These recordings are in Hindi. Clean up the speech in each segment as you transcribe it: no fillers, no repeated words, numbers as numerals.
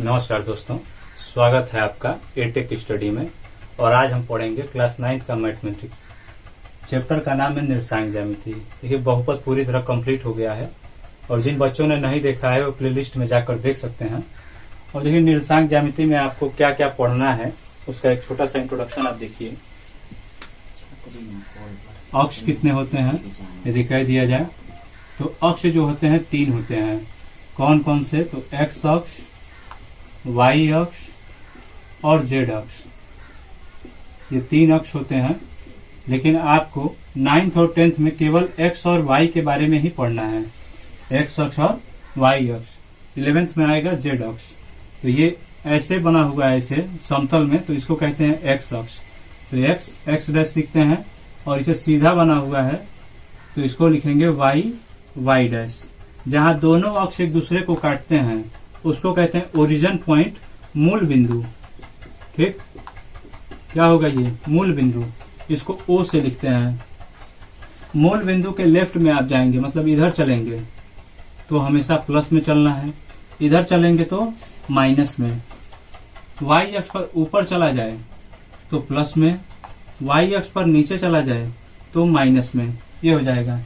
नमस्कार दोस्तों, स्वागत है आपका एटेक स्टडी में। और आज हम पढ़ेंगे क्लास 9 का मैथमेटिक्स। चैप्टर का नाम है निर्देशांक ज्यामिति। देखिए बहुपद पूरी तरह कंप्लीट हो गया है और जिन बच्चों ने नहीं देखा है वो प्लेलिस्ट में जाकर देख सकते हैं। और देखिए निर्देशांक ज्यामिति में आपको क्या क्या पढ़ना है उसका एक छोटा सा इंट्रोडक्शन आप देखिए। अक्ष कितने होते हैं यदि कह दिया जाए तो अक्ष जो होते हैं 3 होते हैं। कौन कौन से? तो एक्स अक्ष, वाई अक्ष और जेड अक्ष, ये 3 अक्ष होते हैं। लेकिन आपको 9th और 10th में केवल एक्स और वाई के बारे में ही पढ़ना है, एक्स अक्ष और वाई अक्ष। 11th में आएगा जेड अक्ष। तो ये ऐसे बना हुआ है ऐसे समतल में, तो इसको कहते हैं एक्स अक्ष। तो एक्स एक्स डैश लिखते हैं और इसे सीधा बना हुआ है तो इसको लिखेंगे वाई वाई डैश। जहां दोनों अक्ष एक दूसरे को काटते हैं उसको कहते हैं ओरिजिन पॉइंट, मूल बिंदु। ठीक, क्या होगा ये? मूल बिंदु। इसको ओ से लिखते हैं। मूल बिंदु के लेफ्ट में आप जाएंगे, मतलब इधर चलेंगे तो हमेशा प्लस में चलना है, इधर चलेंगे तो माइनस में। वाई अक्ष पर ऊपर चला जाए तो प्लस में, वाई अक्ष पर नीचे चला जाए तो माइनस में। ये हो जाएगा।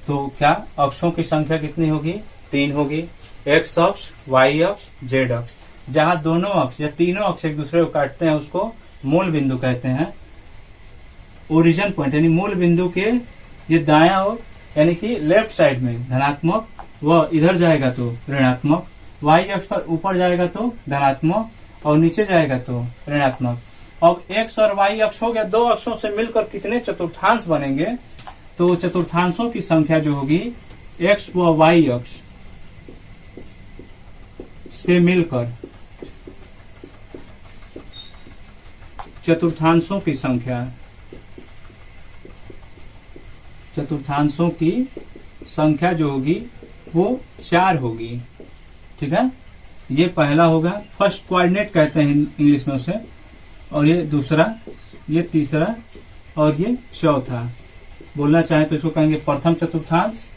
तो क्या अक्षों की संख्या कितनी होगी? 3 होगी। एक्स अक्ष, वाई अक्ष, जेड अक्ष। जहां दोनों अक्ष या तीनों अक्ष एक दूसरे को काटते हैं उसको मूल बिंदु कहते हैं। ओरिजिन पॉइंट यानी मूल बिंदु के ये दायां ओर यानी कि लेफ्ट साइड में धनात्मक, व इधर जाएगा तो ऋणात्मक। वाई अक्ष पर ऊपर जाएगा तो धनात्मक और नीचे जाएगा तो ऋणात्मक। अब एक्स और वाई अक्ष हो गया, 2 अक्षों से मिलकर कितने चतुर्थांश बनेंगे? तो चतुर्थांशों की संख्या जो होगी एक्स व वाई अक्ष से मिलकर चतुर्थांशों की संख्या जो होगी वो 4 होगी। ठीक है, ये पहला होगा, फर्स्ट कोऑर्डिनेट कहते हैं इंग्लिश में उसे। और ये दूसरा, ये तीसरा और ये चौथा। बोलना चाहे तो इसको कहेंगे प्रथम चतुर्थांश,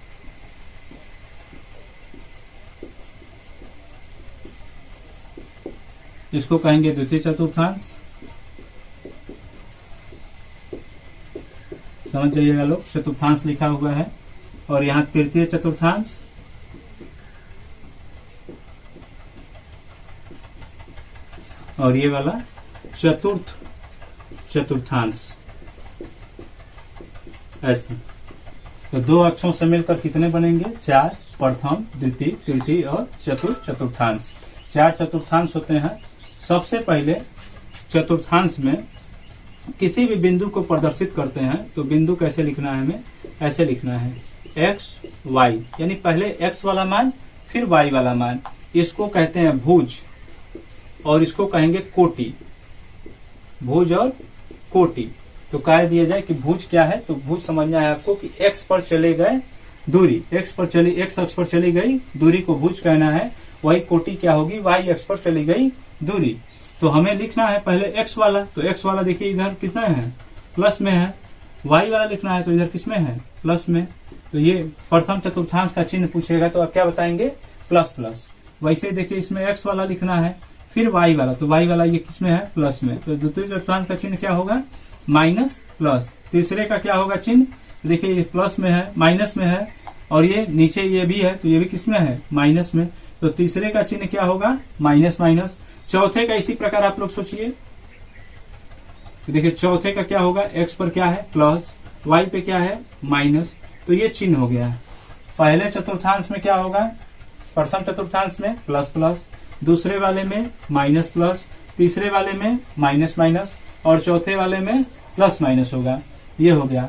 इसको कहेंगे द्वितीय चतुर्थांश। समझ जाइएगा लोग, चतुर्थांश लिखा हुआ है। और यहाँ तृतीय चतुर्थांश, और ये वाला चतुर्थ चतुर्थांश। ऐसे तो 2 अक्षों से मिलकर कितने बनेंगे? 4। प्रथम, द्वितीय, तृतीय और चतुर्थ चतुर्थांश। 4 चतुर्थांश होते हैं। सबसे पहले चतुर्थांश में किसी भी बिंदु को प्रदर्शित करते हैं तो बिंदु कैसे लिखना है? हमें ऐसे लिखना है, एक्स वाई, यानी पहले एक्स वाला मान फिर वाई वाला मान। इसको कहते हैं भुज और इसको कहेंगे कोटि। भुज और कोटि। तो कह दिया जाए कि भुज क्या है? तो भुज समझना है आपको कि एक्स पर चले गए दूरी, एक्स अक्ष पर चली गई दूरी को भुज कहना है। वही कोटि क्या होगी? वाई अक्ष पर चली गई दूरी। तो हमें लिखना है पहले एक्स वाला, तो एक्स वाला देखिए इधर कितना है? प्लस में है। वाई वाला लिखना है तो इधर किसमें है? प्लस में। तो ये प्रथम चतुर्थांश का चिन्ह पूछेगा तो आप क्या बताएंगे? Plus plus. वैसे ही देखिए इसमें एक्स वाला लिखना है फिर वाई वाला, तो वाई वाला ये किसमें है? प्लस में। तो द्वितीय चतुर्थांश का चिन्ह क्या होगा? Minus plus. तीसरे का क्या होगा चिन्ह? देखिए ये प्लस में है, माइनस में है, और ये नीचे ये भी है तो ये भी किसमें है? माइनस में। तो तीसरे का चिन्ह क्या होगा? Minus minus. चौथे का इसी प्रकार आप लोग सोचिए। तो देखिए चौथे का क्या होगा? एक्स पर क्या है? प्लस, वाई पे क्या है? माइनस। तो ये चिन्ह हो गया। पहले चतुर्थांश में क्या होगा? प्रथम चतुर्थांश में प्लस प्लस, दूसरे वाले में माइनस प्लस, तीसरे वाले में माइनस माइनस और चौथे वाले में प्लस माइनस होगा। ये हो गया।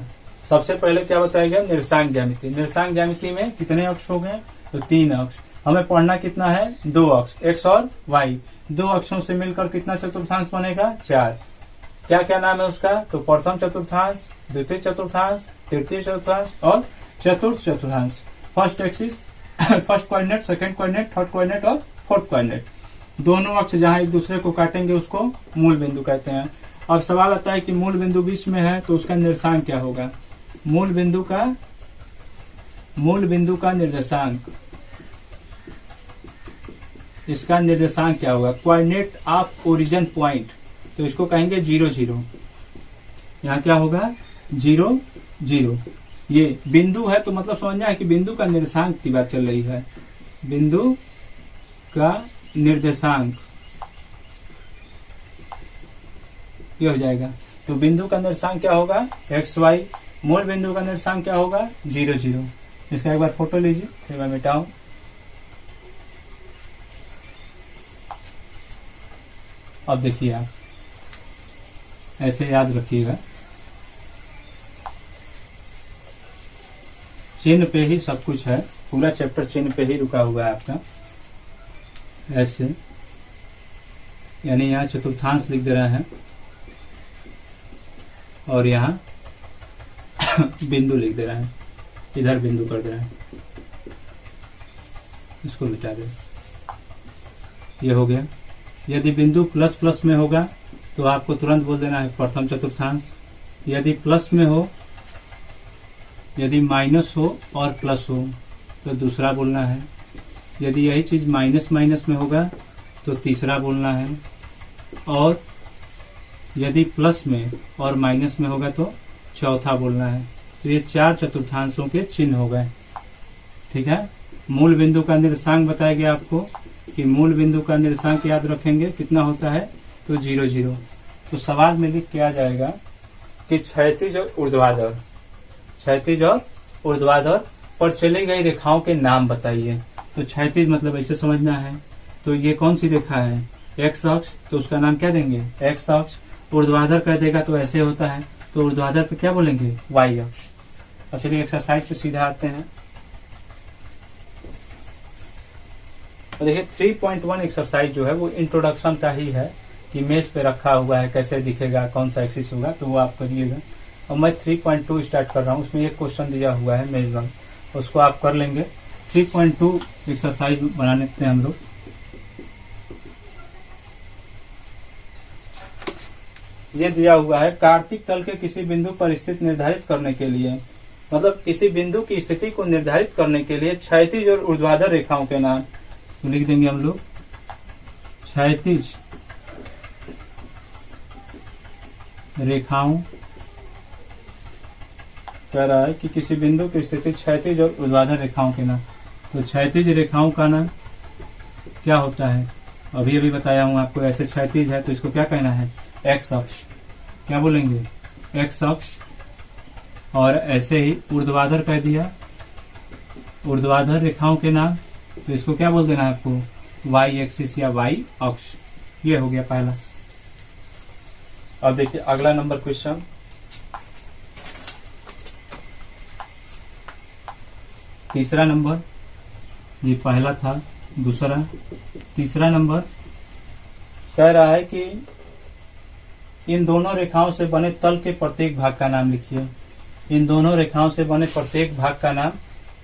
सबसे पहले क्या बताया गया? निर्देशांक ज्यामिति। निर्देशांक ज्यामिति में कितने अक्ष हो गए? तो 3 अक्ष। हमें पढ़ना कितना है? 2 अक्ष, एक्स और वाई। 2 अक्षों से मिलकर कितना चतुर्थांश बनेगा? 4। क्या क्या नाम है उसका? तो प्रथम चतुर्थांश, द्वितीय चतुर्थांश, तृतीय चतुर्थांश और चतुर्थ चतुर्थांश। First axis, first coordinate, second coordinate, third coordinate और फोर्थ कोऑर्डिनेट। दोनों अक्ष जहां एक दूसरे को काटेंगे उसको मूल बिंदु कहते हैं। अब सवाल आता है कि मूल बिंदु बीच में है तो उसका निर्देशांक क्या होगा? मूल बिंदु का निर्देशांक इसका निर्देशांक क्या होगा, कोऑर्डिनेट ऑफ ओरिजिन पॉइंट, तो इसको कहेंगे 0 0। यहाँ क्या होगा 0 0। ये बिंदु है तो मतलब समझना है कि बिंदु का निर्देशांक की बात चल रही है, बिंदु का निर्देशांक ये हो जाएगा। तो बिंदु का निर्देशांक क्या होगा एक्स वाई, मूल बिंदु का निर्देशांक क्या होगा 0 0। इसका एक बार फोटो लीजिए, फिर मैं मिटाऊं। अब देखिए आप ऐसे याद रखिएगा, चिन्ह पे ही सब कुछ है, पूरा चैप्टर चिन्ह पे ही रुका हुआ है आपका। ऐसे यानी यहाँ चतुर्थांश लिख दे रहे हैं और यहाँ बिंदु लिख दे रहे हैं, इधर बिंदु कर दे रहे हैं, इसको मिटा दे। ये हो गया। यदि बिंदु प्लस प्लस में होगा तो आपको तुरंत बोल देना है प्रथम चतुर्थांश, यदि प्लस में हो, यदि माइनस हो और प्लस हो तो दूसरा बोलना है, यदि यही चीज माइनस माइनस में होगा तो तीसरा बोलना है, और यदि प्लस में और माइनस में होगा तो चौथा बोलना है। तो ये 4 चतुर्थांशों के चिन्ह हो गए। ठीक है। मूल बिंदु का निर्देशांक बताया गया आपको कि मूल बिंदु का निर्देशांक याद रखेंगे कितना होता है, तो 0 0। तो सवाल में लिख के आ जाएगा कि क्षैतिज और ऊर्ध्वाधर, क्षैतिज और ऊर्ध्वाधर पर चली गई रेखाओं के नाम बताइए। तो क्षैतिज मतलब ऐसे समझना है, तो ये कौन सी रेखा है एक्स अक्ष, तो उसका नाम क्या देंगे एक्स अक्ष। ऊर्ध्वाधर कह देगा तो ऐसे होता है, तो ऊर्ध्वाधर पे क्या बोलेंगे वाई अक्ष। अब चलिए एक्सरसाइज पे सीधा आते हैं। तो देखिए 3.1 एक्सरसाइज जो है वो इंट्रोडक्शन का ही है कि मेज पे रखा हुआ है, कैसे दिखेगा, कौन सा एक्सिस होगा, तो वो आप करिएगा। और मैं 3.2 स्टार्ट कर रहा हूँ, उसमें एक क्वेश्चन दिया हुआ है मेज वन, उसको आप कर लेंगे। 3.2 एक्सरसाइज बना लेते हैं हम लोग। ये दिया हुआ है कार्तिक तल के किसी बिंदु पर स्थिति निर्धारित करने के लिए, मतलब किसी बिंदु की स्थिति को निर्धारित करने के लिए क्षैतिज और ऊर्ध्वाधर रेखाओं के नाम तो लिख देंगे हम लोग। क्षैतिज रेखाओं कह रहा है कि किसी बिंदु की स्थिति क्षैतिज और ऊर्ध्वाधर रेखाओं के नाम, तो क्षैतिज रेखाओं का नाम क्या होता है, अभी अभी बताया हूं आपको। ऐसे क्षैतिज है तो इसको क्या कहना है एक्स अक्ष, क्या बोलेंगे एक्स अक्ष। और ऐसे ही ऊर्ध्वाधर कह दिया, ऊर्ध्वाधर रेखाओं के नाम, तो इसको क्या बोल देना है आपको वाई एक्सिस या वाई अक्ष। ये हो गया पहला। अब देखिए अगला नंबर क्वेश्चन, तीसरा नंबर, ये पहला था, दूसरा, तीसरा नंबर कह रहा है कि इन दोनों रेखाओं से बने तल के प्रत्येक भाग का नाम लिखिए। इन दोनों रेखाओं से बने प्रत्येक भाग का नाम,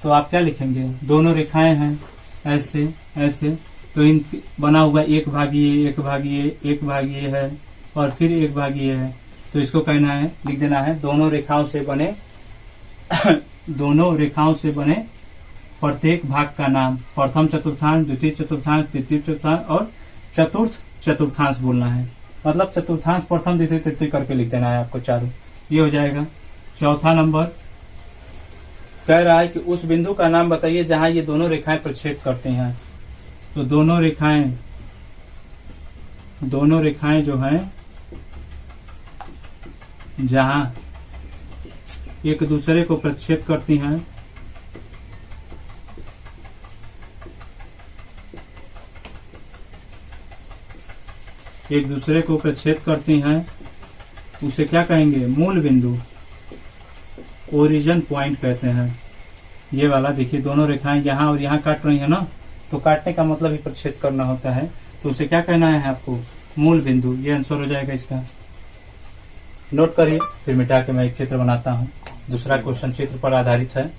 तो आप क्या लिखेंगे, दोनों रेखाएं हैं ऐसे ऐसे, तो इन बना हुआ एक भाग ये, एक भाग ये, एक भाग ये है और फिर एक भाग ये है, तो इसको कहना है, लिख देना है दोनों रेखाओं से बने दोनों रेखाओं से बने प्रत्येक भाग का नाम। प्रथम चतुर्थांश, द्वितीय चतुर्थांश, तृतीय चतुर्थांश और चतुर्थ चतुर्थांश बोलना है। मतलब चतुर्थांश प्रथम द्वितीय तृतीय करके लिख देना है आपको चारों, ये हो जाएगा। चौथा नंबर कह रहा है कि उस बिंदु का नाम बताइए जहां ये दोनों रेखाएं प्रक्षेप करते हैं। तो दोनों रेखाएं जो हैं जहां एक दूसरे को प्रक्षेप करती हैं, एक दूसरे को प्रक्षेप करती हैं, उसे क्या कहेंगे मूल बिंदु, ओरिजिन पॉइंट कहते हैं। ये वाला देखिए दोनों रेखाएं यहाँ और यहाँ काट रही है ना, तो काटने का मतलब ही प्रक्षेप करना होता है, तो उसे क्या कहना है आपको मूल बिंदु। ये आंसर हो जाएगा इसका। नोट करिए, फिर मिटा के मैं एक चित्र बनाता हूँ। दूसरा क्वेश्चन चित्र पर आधारित है।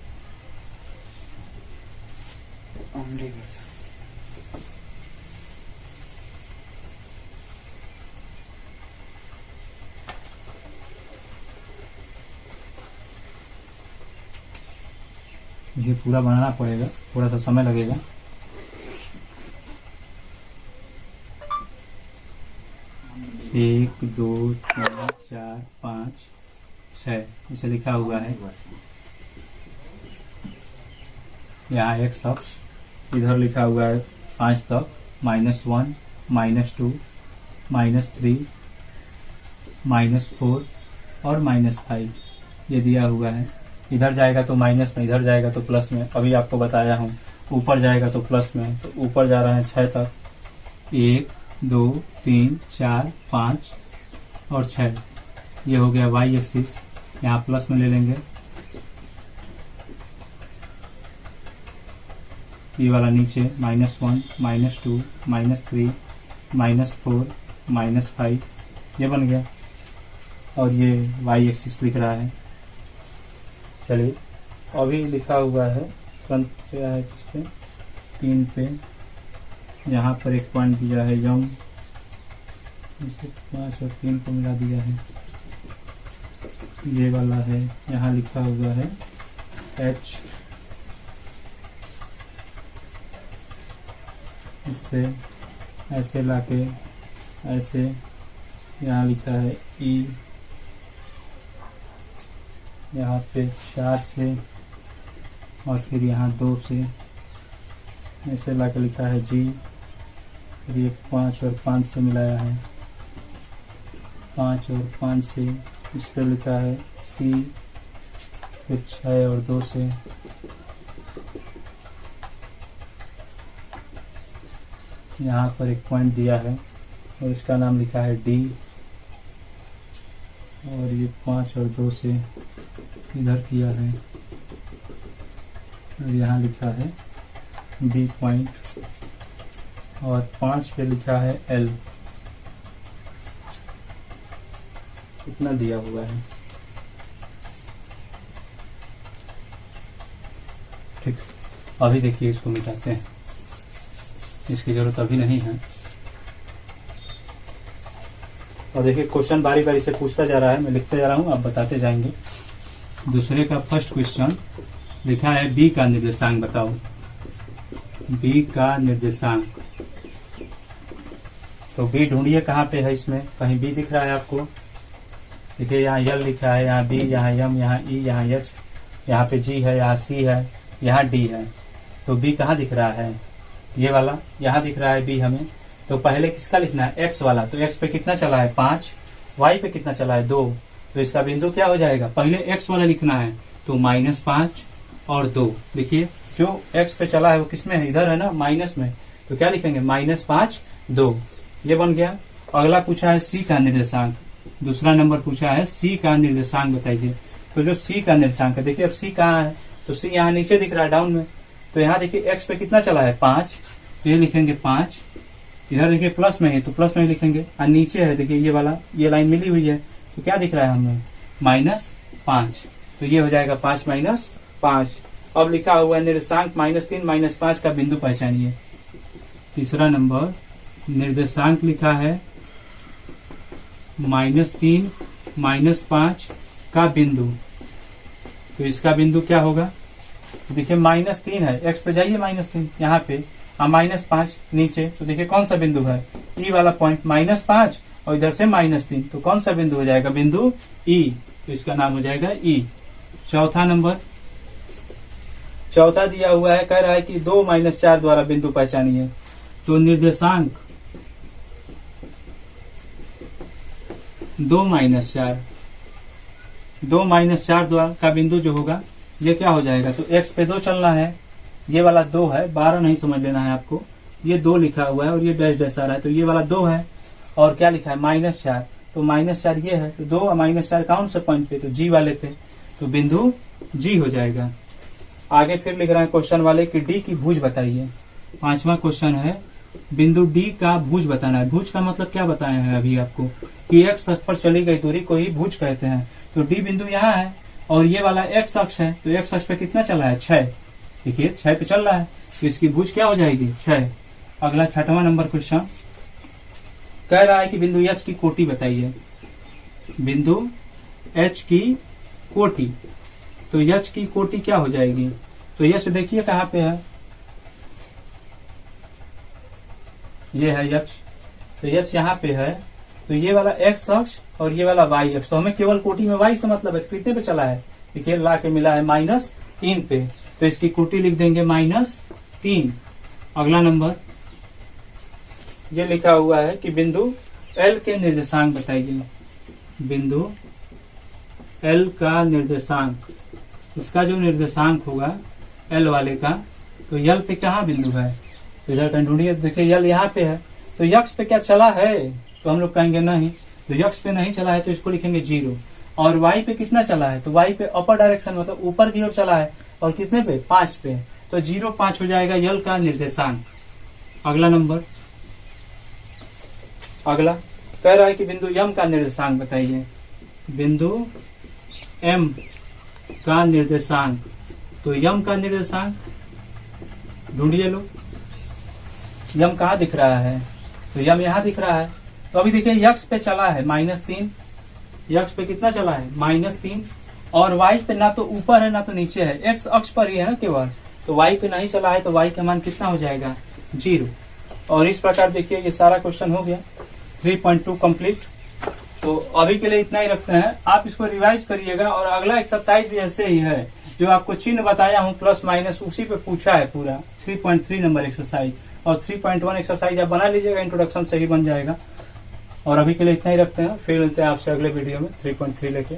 ये पूरा बनाना पड़ेगा, थोड़ा सा समय लगेगा। 1 2 3 4 5 6 इसे लिखा हुआ है। यहाँ x अक्ष, इधर लिखा हुआ है 5 तक, -1 -2 -3 -4 और -5 ये दिया हुआ है। इधर जाएगा तो माइनस में, इधर जाएगा तो प्लस में। अभी आपको बताया हूँ, ऊपर जाएगा तो प्लस में, तो ऊपर जा रहे हैं 6 तक, 1 2 3 4 5 और 6। ये हो गया y एक्सिस, यहाँ प्लस में ले लेंगे। ये वाला नीचे -1 -2 -3 -4 -5 ये बन गया, और ये y एक्सिस लिख रहा है। चलिए अभी लिखा हुआ है फ्रंट पे है, किस पे 3 पे, यहाँ पर एक पॉइंट दिया है यम, 5 और 3 को मिला दिया है। ये वाला है, यहाँ लिखा हुआ है h, इससे ऐसे लाके ऐसे यहाँ लिखा है E, यहाँ पे 4 से और फिर यहाँ 2 से ऐसे लाके लिखा है G, फिर ये 5 और 5 से मिलाया है, 5 और 5 से इस पे लिखा है C, फिर 6 और 2 से यहाँ पर एक पॉइंट दिया है और इसका नाम लिखा है D, और ये 5 और 2 से इधर किया है, और यहाँ लिखा है B पॉइंट, और 5 पे लिखा है L। इतना दिया हुआ है। ठीक, अभी देखिए इसको मिटाते हैं, इसकी जरूरत अभी नहीं है। और देखिए क्वेश्चन बारी बारी से पूछता जा रहा है, मैं लिखते जा रहा हूँ, आप बताते जाएंगे। दूसरे का फर्स्ट क्वेश्चन लिखा है बी का निर्देशांक बताओ। बी का निर्देशांक, तो बी ढूंढिए कहाँ पे है इसमें, कहीं बी दिख रहा है आपको? देखिए यहाँ यल लिखा है, यहाँ बी, यहाँ यम, यहाँ ई, यहाँ एच, यहाँ पे जी है, यहाँ सी है, यहाँ डी है। तो बी कहाँ दिख रहा है? ये वाला यहाँ दिख रहा है बी हमें। तो पहले किसका लिखना है? एक्स वाला। तो एक्स पे कितना चला है? 5। वाई पे कितना चला है? 2। तो इसका बिंदु क्या हो जाएगा? पहले एक्स वाला लिखना है, तो -5 और 2। देखिए जो एक्स पे चला है वो किसमें है? इधर है ना, माइनस में। तो क्या लिखेंगे? -5 2। ये बन गया। अगला पूछा है सी का निर्देशांक। दूसरा नंबर पूछा है सी का निर्देशांक बताइए। तो जो सी का निर्देशांक है, देखिए अब सी कहाँ है? तो सी यहाँ नीचे दिख रहा है, डाउन में। तो यहाँ देखिए एक्स पे कितना चला है? 5। तो ये लिखेंगे 5। इधर देखिए प्लस में है, तो प्लस में ही लिखेंगे। और नीचे है देखिए ये वाला, ये लाइन मिली हुई है, तो क्या दिख रहा है हमें? -5। तो ये हो जाएगा 5 - 5। अब लिखा हुआ है निर्देशांक -3 -5 का बिंदु पहचानिए। तीसरा नंबर निर्देशांक लिखा है -3 -5 का बिंदु। तो इसका बिंदु क्या होगा? तो देखिए -3 है, एक्स पे जाइए -3 यहाँ पे, और -5 नीचे। तो देखिए कौन सा बिंदु है? ई वाला पॉइंट, -5 और इधर से -3। तो कौन सा बिंदु हो जाएगा? बिंदु ई। तो इसका नाम हो जाएगा ई। चौथा नंबर, चौथा दिया हुआ है, कह रहा है कि 2 - 4 द्वारा बिंदु पहचानिए। तो निर्देशांक 2 - 4, 2 - 4 द्वारा का बिंदु जो होगा ये क्या हो जाएगा? तो एक्स पे 2 चलना है, ये वाला 2 है, 12 नहीं समझ लेना है आपको। ये 2 लिखा हुआ है और ये डैश डैश आ रहा है, तो ये वाला 2 है। और क्या लिखा है? -4। तो -4 ये है, तो 2 और -4 कौन से पॉइंट पे? तो जी वाले पे। तो बिंदु जी हो जाएगा। आगे फिर लिख रहे हैं क्वेश्चन वाले कि डी की भुज बताइए। 5वां क्वेश्चन है बिंदु डी का भुज बताना है। भुज का मतलब क्या बताए हैं अभी आपको, कि एक्स अक्ष पर चली गई दूरी को ही भुज कहते हैं। तो डी बिंदु यहाँ है और ये वाला एक्स अक्ष है, तो एक्स अक्ष पे कितना चला है? 6। देखिए 6 पे चल रहा है, तो इसकी भुज क्या हो जाएगी? 6। अगला 6वां नंबर क्वेश्चन कह रहा है कि बिंदु एच की कोटि बताइए। बिंदु एच की कोटि, तो एच की कोटि क्या हो जाएगी? तो एच देखिए कहाँ पे है, ये है एच। तो एच यहाँ पे है तो ये वाला एक्स अक्ष और ये वाला वाई अक्ष, तो हमें केवल कोटि में वाई से मतलब है। कितने पे चला है, देखिए ला के मिला है -3 पे, तो इसकी कोटि लिख देंगे -3। अगला नंबर ये लिखा हुआ है कि बिंदु एल के निर्देशांक बताइए। बिंदु एल का निर्देशांक, इसका जो निर्देशांक होगा एल वाले का, तो यल पे कहाँ बिंदु है, तो इधर कहीं ढूंढिए। देखिए यल यहाँ पे है, तो यक्ष पे क्या चला है, तो हम लोग कहेंगे नहीं। तो यक्ष पे नहीं चला है तो इसको लिखेंगे 0। और वाई पे कितना चला है, तो वाई पे अपर डायरेक्शन मतलब ऊपर की ओर चला है, और कितने पे 5 पे, तो 0 5 हो जाएगा यल का निर्देशांक। अगला नंबर, अगला कह रहा है कि बिंदु एम का निर्देशांक बताइए। बिंदु एम का निर्देशांक, तो यम का निर्देशांक ढूंढिए लोग। यम कहाँ दिख रहा है, तो यम यहाँ दिख रहा है। तो अभी देखिए यक्ष पे चला है -3, यक्ष पे कितना चला है -3, और वाई पे ना तो ऊपर है ना तो नीचे है, एक्स अक्ष पर ही है ना केवल, तो वाई पे नहीं चला है, तो वाई का मान कितना हो जाएगा 0। और इस प्रकार देखिए ये सारा क्वेश्चन हो गया 3.2 कंप्लीट। तो अभी के लिए इतना ही रखते हैं, आप इसको रिवाइज करिएगा। और अगला एक्सरसाइज भी ऐसे ही है, जो आपको चिन्ह बताया हूँ प्लस माइनस, उसी पे पूछा है पूरा 3.3 नंबर एक्सरसाइज। और 3.1 एक्सरसाइज आप बना लीजिएगा, इंट्रोडक्शन से ही बन जाएगा। और अभी के लिए इतना ही रखते हैं, फिर मिलते हैं आपसे अगले वीडियो में 3.3 लेके।